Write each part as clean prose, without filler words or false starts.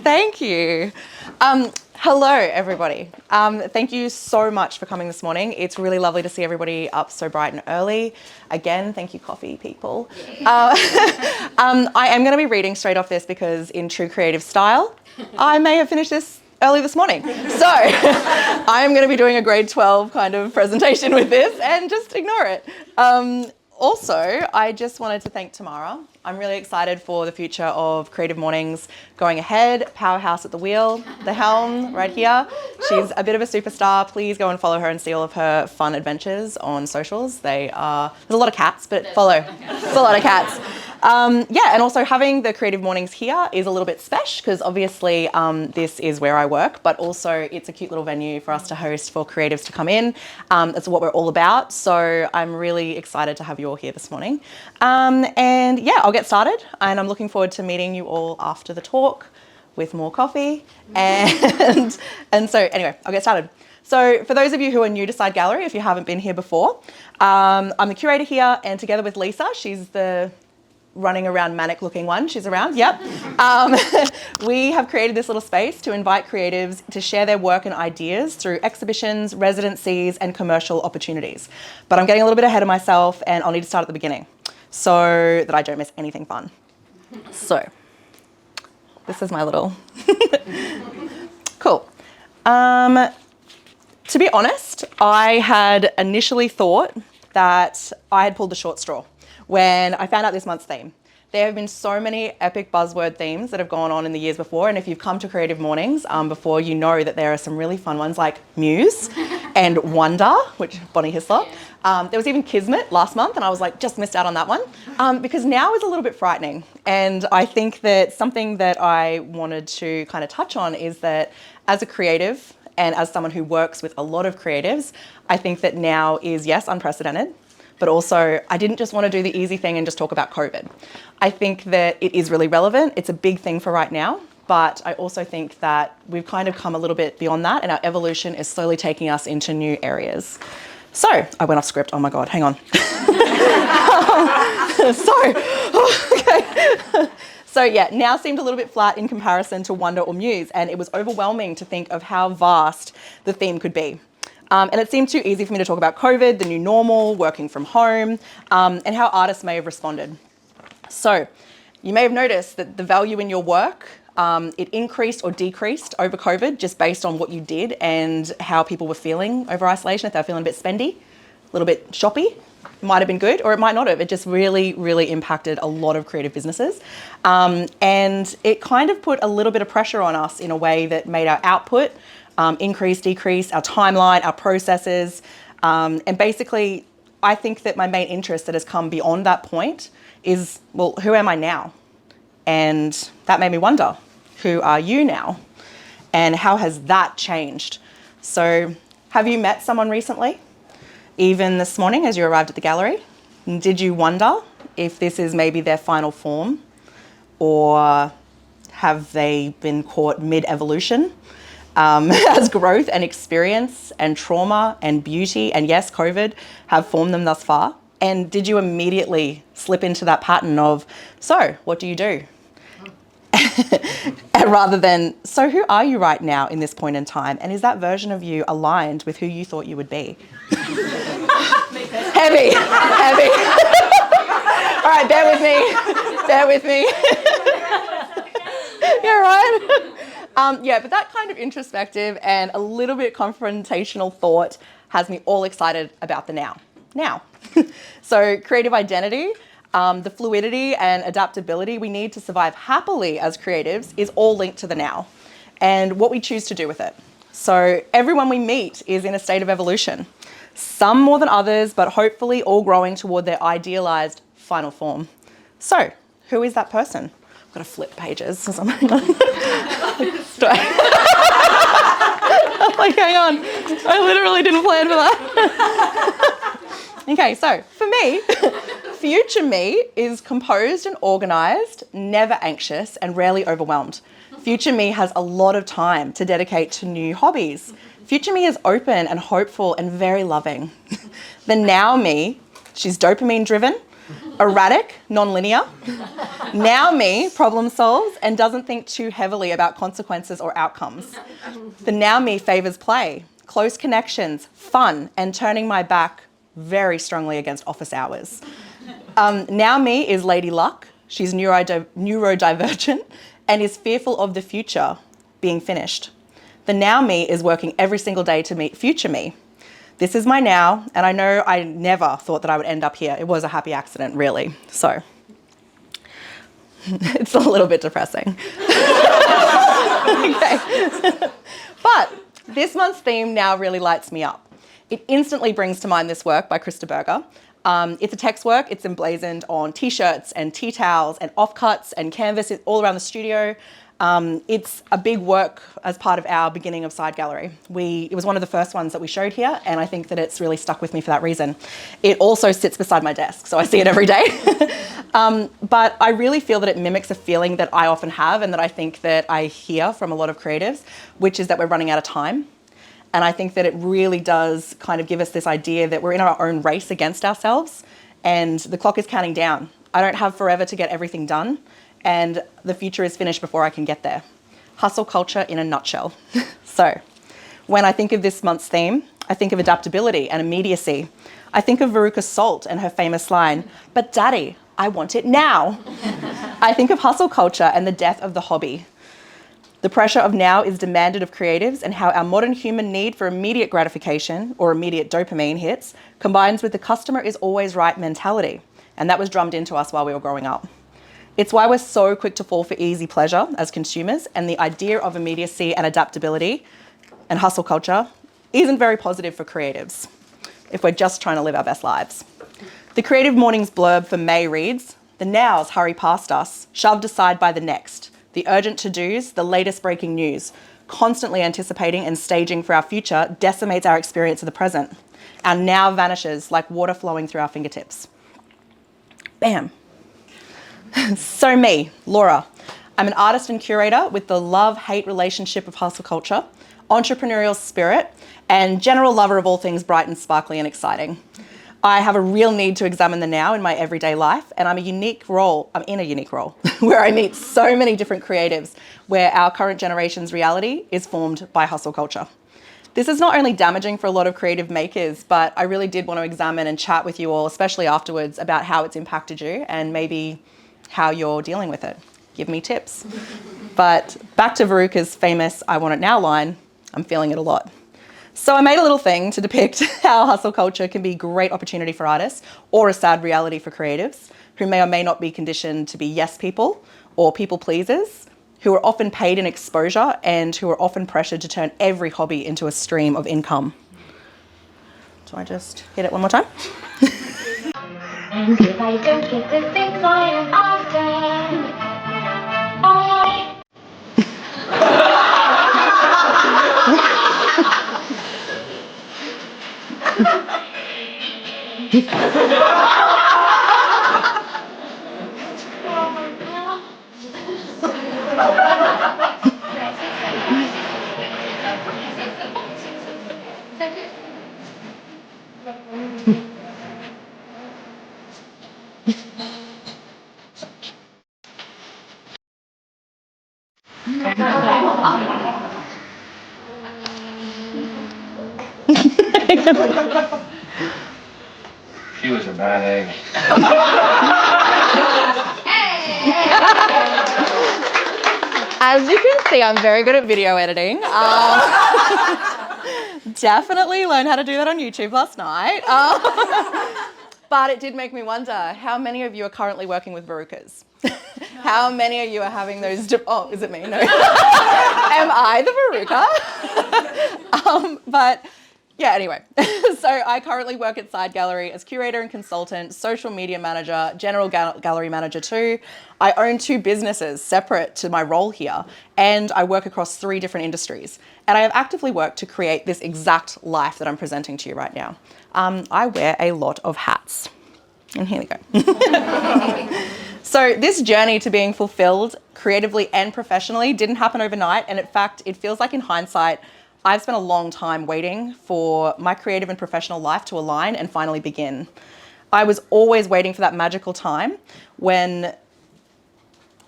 Thank you. Hello, everybody. Thank you so much for coming this morning. It's really lovely to see everybody up so bright and early. Again, thank you, coffee people. I am going to be reading straight off this because in true creative style, I may have finished this early this morning. So I am going to be doing a grade 12 kind of presentation with this and just ignore it. Also, I just wanted to thank Tamara. I'm really excited for the future of Creative Mornings going ahead. Powerhouse at the wheel, the helm right here. She's a bit of a superstar. Please go and follow her and see all of her fun adventures on socials. There's a lot of cats, but follow. There's a lot of cats. And also having the Creative Mornings here is a little bit special because obviously this is where I work, but also it's a cute little venue for us to host for creatives to come in. That's what we're all about. So I'm really excited to have you all here this morning. I'll get started and I'm looking forward to meeting you all after the talk with more coffee. And so anyway, I'll get started. So for those of you who are new to Side Gallery, if you haven't been here before, I'm the curator here and together with Lisa, she's the running around manic looking one. She's around, yep. We have created this little space to invite creatives to share their work and ideas through exhibitions, residencies, and commercial opportunities. But I'm getting a little bit ahead of myself and I'll need to start at the beginning so that I don't miss anything fun. So, this is my little... Cool. To be honest, I had initially thought that I had pulled the short straw when I found out this month's theme. There have been so many epic buzzword themes that have gone on in the years before, and if you've come to Creative Mornings before, you know that there are some really fun ones like Muse and Wonder, which Bonnie Hislop. There was even Kismet last month, and I was like, just missed out on that one, because now is a little bit frightening. And I think that something that I wanted to kind of touch on is that as a creative and as someone who works with a lot of creatives, I think that now is, yes, unprecedented, but also I didn't just want to do the easy thing and just talk about COVID. I think that it is really relevant. It's a big thing for right now, but I also think that we've kind of come a little bit beyond that and our evolution is slowly taking us into new areas. So, I went off script, oh my God, hang on. So yeah, now seemed a little bit flat in comparison to Wonder or Muse, and it was overwhelming to think of how vast the theme could be. And it seemed too easy for me to talk about COVID, the new normal, working from home, and how artists may have responded. So you may have noticed that the value in your work, it increased or decreased over COVID just based on what you did and how people were feeling over isolation. If they were feeling a bit spendy, a little bit shoppy, it might have been good or it might not have. It just really, really impacted a lot of creative businesses. And it kind of put a little bit of pressure on us in a way that made our output increase, decrease, our timeline, our processes. And basically, I think that my main interest that has come beyond that point is, well, who am I now? And that made me wonder, who are you now? And how has that changed? So have you met someone recently? Even this morning as you arrived at the gallery? Did you wonder if this is maybe their final form? Or have they been caught mid-evolution? As growth and experience and trauma and beauty and yes, COVID have formed them thus far? And did you immediately slip into that pattern of, so what do you do? Rather than, so who are you right now in this point in time? And is that version of you aligned with who you thought you would be? Heavy. All right, bear with me. You're right. But that kind of introspective and a little bit confrontational thought has me all excited about the now. So creative identity, the fluidity and adaptability we need to survive happily as creatives is all linked to the now and what we choose to do with it. So everyone we meet is in a state of evolution, some more than others, but hopefully all growing toward their idealized final form. So who is that person? I've got to flip pages or something. Like, hang on, I literally didn't plan for that. Okay, so for me, future me is composed and organised, never anxious and rarely overwhelmed. Future me has a lot of time to dedicate to new hobbies. Future me is open and hopeful and very loving. The now me, she's dopamine driven, Erratic, non-linear. Now me problem solves and doesn't think too heavily about consequences or outcomes. The now me favours play, close connections, fun, and turning my back very strongly against office hours. Now me is Lady Luck. She's neurodivergent and is fearful of the future being finished. The now me is working every single day to meet future me. This is my now, and I know I never thought that I would end up here. It was a happy accident, really. So it's a little bit depressing. Okay. But this month's theme now really lights me up. It instantly brings to mind this work by Krista Berger. It's a text work. It's emblazoned on t-shirts and tea towels and offcuts and canvas all around the studio. It's a big work as part of our beginning of Side Gallery. It was one of the first ones that we showed here, and I think that it's really stuck with me for that reason. It also sits beside my desk, so I see it every day. But I really feel that it mimics a feeling that I often have and that I think that I hear from a lot of creatives, which is that we're running out of time. And I think that it really does kind of give us this idea that we're in our own race against ourselves and the clock is counting down. I don't have forever to get everything done, and the future is finished before I can get there. Hustle culture in a nutshell. So when I think of this month's theme, I think of adaptability and immediacy. I think of Veruca Salt and her famous line, "But Daddy, I want it now." I think of hustle culture and the death of the hobby. The pressure of now is demanded of creatives, and how our modern human need for immediate gratification or immediate dopamine hits combines with the customer is always right mentality. And that was drummed into us while we were growing up. It's why we're so quick to fall for easy pleasure as consumers, and the idea of immediacy and adaptability and hustle culture isn't very positive for creatives if we're just trying to live our best lives. The Creative Mornings blurb for May reads, "The nows hurry past us, shoved aside by the next. The urgent to-dos, the latest breaking news, constantly anticipating and staging for our future decimates our experience of the present. Our now vanishes like water flowing through our fingertips." Bam. So me, Laura. I'm an artist and curator with the love-hate relationship of hustle culture, entrepreneurial spirit, and general lover of all things bright and sparkly and exciting. I have a real need to examine the now in my everyday life, and I'm in a unique role where I meet so many different creatives, where our current generation's reality is formed by hustle culture. This is not only damaging for a lot of creative makers, but I really did want to examine and chat with you all, especially afterwards, about how it's impacted you and maybe how you're dealing with it. Give me tips. But back to Veruca's famous "I want it now" line, I'm feeling it a lot. So I made a little thing to depict how hustle culture can be a great opportunity for artists or a sad reality for creatives who may or may not be conditioned to be yes people or people pleasers, who are often paid in exposure and who are often pressured to turn every hobby into a stream of income. Do I just hit it one more time? And if I don't get the things I am after, She was a bad egg. As you can see, I'm very good at video editing. Definitely learned how to do that on YouTube last night. But it did make me wonder, how many of you are currently working with Verucas? How many of you are having those... Oh, is it me? No. Am I the Veruca? But yeah, anyway. So I currently work at Side Gallery as curator and consultant, social media manager, general gallery manager too. I own 2 businesses separate to my role here, and I work across 3 different industries. And I have actively worked to create this exact life that I'm presenting to you right now. I wear a lot of hats. And here we go. So this journey to being fulfilled creatively and professionally didn't happen overnight. And in fact, it feels like in hindsight, I've spent a long time waiting for my creative and professional life to align and finally begin. I was always waiting for that magical time where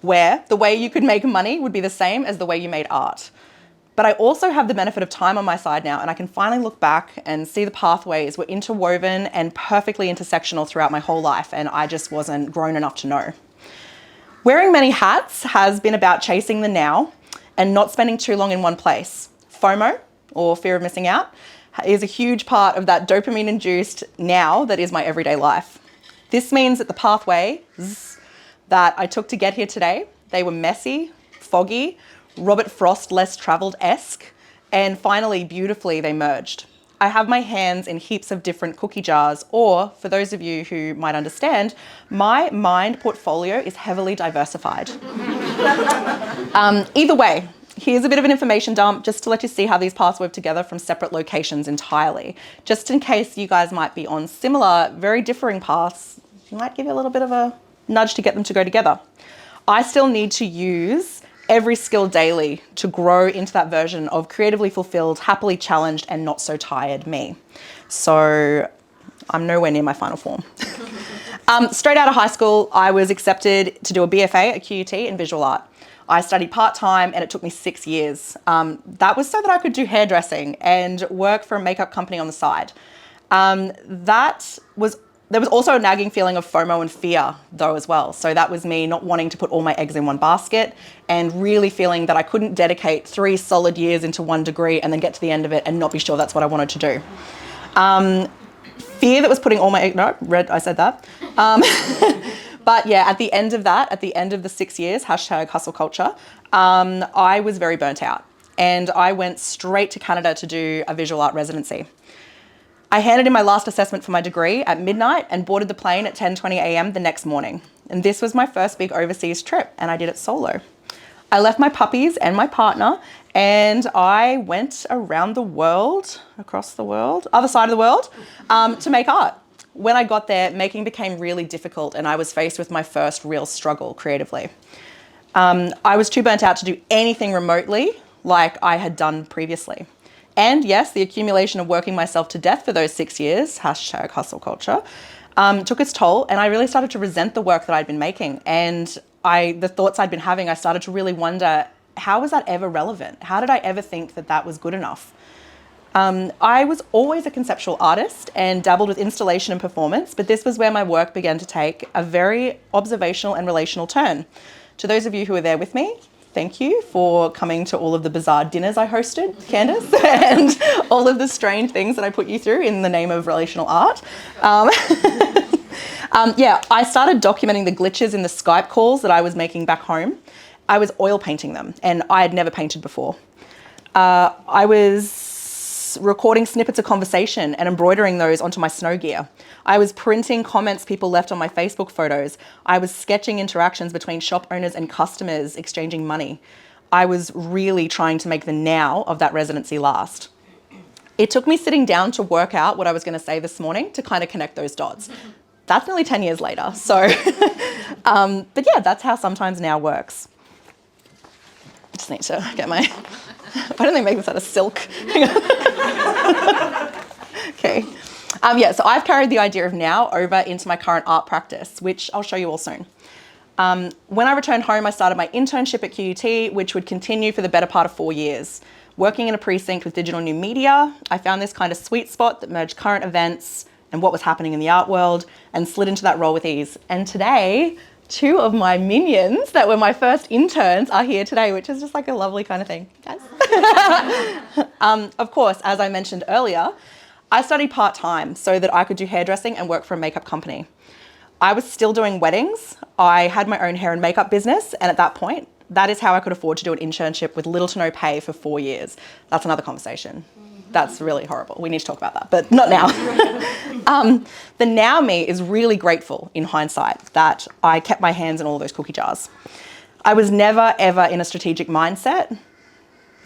the way you could make money would be the same as the way you made art. But I also have the benefit of time on my side now, and I can finally look back and see the pathways were interwoven and perfectly intersectional throughout my whole life, and I just wasn't grown enough to know. Wearing many hats has been about chasing the now and not spending too long in one place. FOMO, or fear of missing out, is a huge part of that dopamine-induced now that is my everyday life. This means that the pathways that I took to get here today, they were messy, foggy, Robert Frost less travelled-esque, and finally, beautifully, they merged. I have my hands in heaps of different cookie jars, or, for those of you who might understand, my mind portfolio is heavily diversified. Either way, here's a bit of an information dump just to let you see how these paths work together from separate locations entirely. Just in case you guys might be on similar, very differing paths, you might give you a little bit of a nudge to get them to go together. I still need to use every skill daily to grow into that version of creatively fulfilled, happily challenged, and not so tired me. So I'm nowhere near my final form. Straight out of high school, I was accepted to do a BFA at QUT in visual art. I studied part-time and it took me 6 years. That was so that I could do hairdressing and work for a makeup company on the side. There was also a nagging feeling of FOMO and fear though as well. So that was me not wanting to put all my eggs in one basket and really feeling that I couldn't dedicate 3 solid years into one degree and then get to the end of it and not be sure that's what I wanted to do. Fear that was putting all my eggs, no, I said that. But yeah, at the end of the 6 years, #hustle culture, I was very burnt out and I went straight to Canada to do a visual art residency. I handed in my last assessment for my degree at midnight and boarded the plane at 10:20 a.m. the next morning. And this was my first big overseas trip and I did it solo. I left my puppies and my partner and I went around the world, other side of the world, to make art. When I got there, making became really difficult and I was faced with my first real struggle creatively. I was too burnt out to do anything remotely like I had done previously. And yes, the accumulation of working myself to death for those 6 years, #hustle culture, took its toll and I really started to resent the work that I'd been making. And the thoughts I'd been having, I started to really wonder, how was that ever relevant? How did I ever think that that was good enough? I was always a conceptual artist and dabbled with installation and performance, but this was where my work began to take a very observational and relational turn. To those of you who were there with me, thank you for coming to all of the bizarre dinners I hosted, Candace, and all of the strange things that I put you through in the name of relational art. I started documenting the glitches in the Skype calls that I was making back home. I was oil painting them, and I had never painted before. I was recording snippets of conversation and embroidering those onto my snow gear. I was printing comments people left on my Facebook photos. I was sketching interactions between shop owners and customers exchanging money. I was really trying to make the now of that residency last. It took me sitting down to work out what I was going to say this morning to kind of connect those dots. That's nearly 10 years later. So, but yeah, that's how sometimes now works. I just need to get my, why don't they make this out of silk? Okay. So I've carried the idea of now over into my current art practice, which I'll show you all soon. When I returned home, I started my internship at QUT, which would continue for the better part of 4 years. Working in a precinct with digital new media, I found this kind of sweet spot that merged current events and what was happening in the art world and slid into that role with ease. And today, 2 of my minions that were my first interns are here today, which is just like a lovely kind of thing, guys. Of course, as I mentioned earlier, I studied part-time so that I could do hairdressing and work for a makeup company. I was still doing weddings. I had my own hair and makeup business. And at that point, that is how I could afford to do an internship with little to no pay for 4 years. That's another conversation. That's really horrible. We need to talk about that, but not now. The now me is really grateful in hindsight that I kept my hands in all those cookie jars. I was never, ever in a strategic mindset.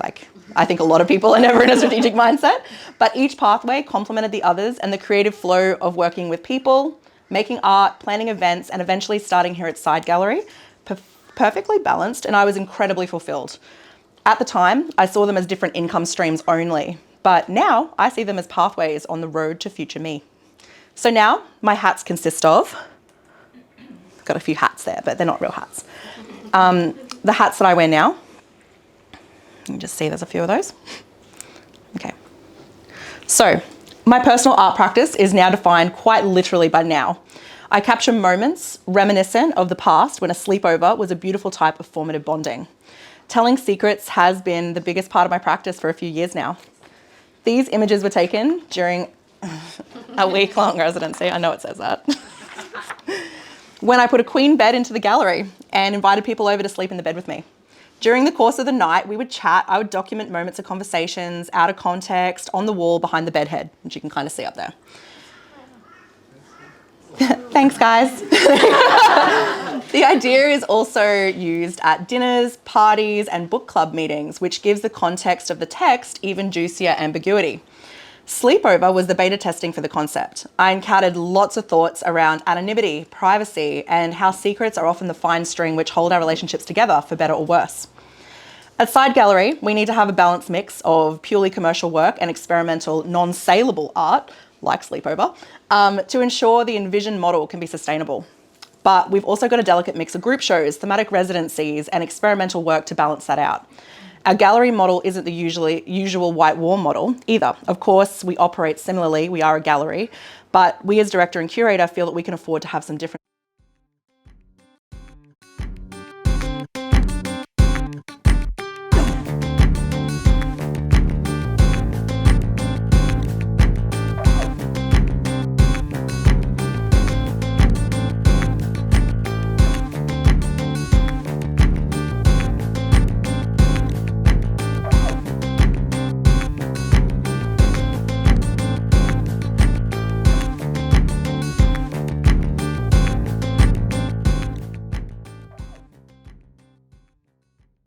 Like, I think a lot of people are never in a strategic mindset, but each pathway complemented the others and the creative flow of working with people, making art, planning events, and eventually starting here at Side Gallery, perfectly balanced, and I was incredibly fulfilled. At the time, I saw them as different income streams only, but now I see them as pathways on the road to future me. So now my hats consist of, got a few hats there, but they're not real hats. The hats that I wear now, you can just see there's a few of those. Okay. So my personal art practice is now defined quite literally by now. I capture moments reminiscent of the past when a sleepover was a beautiful type of formative bonding. Telling secrets has been the biggest part of my practice for a few years now. These images were taken during a week-long residency, I know it says that, when I put a queen bed into the gallery and invited people over to sleep in the bed with me. During the course of the night, we would chat. I would document moments of conversations out of context on the wall behind the bedhead, which you can kind of see up there. Thanks, guys. The idea is also used at dinners, parties, and book club meetings, which gives the context of the text even juicier ambiguity. Sleepover was the beta testing for the concept. I encountered lots of thoughts around anonymity, privacy, and how secrets are often the fine string which hold our relationships together, for better or worse. At Side Gallery, we need to have a balanced mix of purely commercial work and experimental, non-saleable art, like Sleepover, to ensure the envisioned model can be sustainable. But we've also got a delicate mix of group shows, thematic residencies, and experimental work to balance that out. Our gallery model isn't the usual white wall model either. Of course, we operate similarly, we are a gallery, but we as director and curator feel that we can afford to have some different